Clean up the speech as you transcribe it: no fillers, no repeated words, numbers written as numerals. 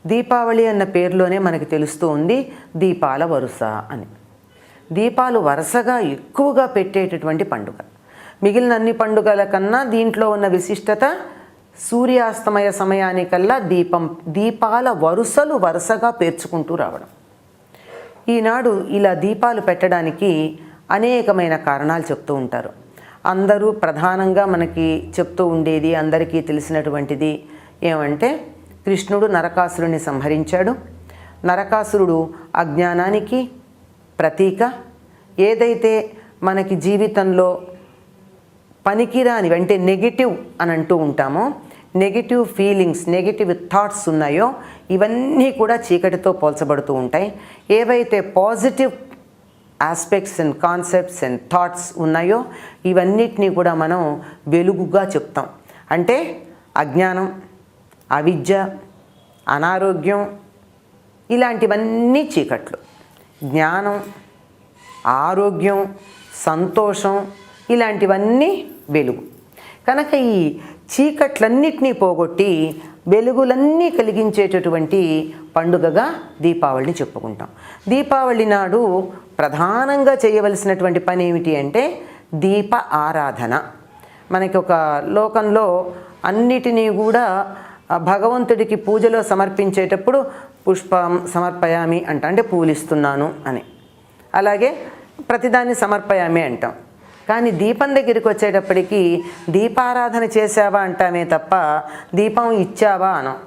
దీపావళి అన్న పేరులోనే మనకి తెలుస్తూ ఉంది దీపాల వరుస అని. దీపాలు వరుసగా ఎక్కువగా పెట్టేటటువంటి పండుగ. మిగిలిన అన్ని పండుగల కన్నా దీంట్లో ఉన్న విశిష్టత సూర్యాస్తమయ సమయానికల్లా దీపాల వరుసలు వరుసగా పేర్చుకుంటూ రావడం. ఈనాడు ఇలా దీపాలు పెట్టడానికి అనేకమైన కారణాలు చెప్తూ ఉంటారు. అందరూ ప్రధానంగా మనకి చెప్తూ ఉండేది, అందరికీ తెలిసినటువంటిది ఏమంటే, కృష్ణుడు నరకాసురుని సంహరించాడు. నరకాసురుడు అజ్ఞానానికి ప్రతీక. ఏదైతే మనకి జీవితంలో పనికిరానివి అంటే నెగిటివ్ అని అంటూ ఉంటామో, నెగిటివ్ ఫీలింగ్స్, నెగిటివ్ థాట్స్ ఉన్నాయో ఇవన్నీ కూడా చీకటితో పోల్చబడుతూ ఉంటాయి. ఏవైతే positive aspects and concepts and thoughts ఉన్నాయో ఇవన్నిటినీ కూడా మనం వెలుగుగా చెప్తాం. అంటే అజ్ఞానం, అవిద్య, అనారోగ్యం ఇలాంటివన్నీ చీకట్లు. జ్ఞానం, ఆరోగ్యం, సంతోషం ఇలాంటివన్నీ వెలుగు. కనుక ఈ చీకట్లన్నిటినీ పోగొట్టి వెలుగులన్నీ కలిగించేటటువంటి పండుగగా దీపావళిని చెప్పుకుంటాం. దీపావళి నాడు ప్రధానంగా చేయవలసినటువంటి పని ఏమిటి అంటే దీప ఆరాధన. మనకి ఒక లోకంలో అన్నిటినీ కూడా భగవంతుడికి పూజలో సమర్పించేటప్పుడు పుష్పం సమర్పయామి అంటే పూలిస్తున్నాను అని, అలాగే ప్రతిదాన్ని సమర్పయామి అంటాం. కానీ దీపం దగ్గరికి వచ్చేటప్పటికి దీపారాధన చేసావా అంటామే తప్ప దీపం ఇచ్చావా అనం.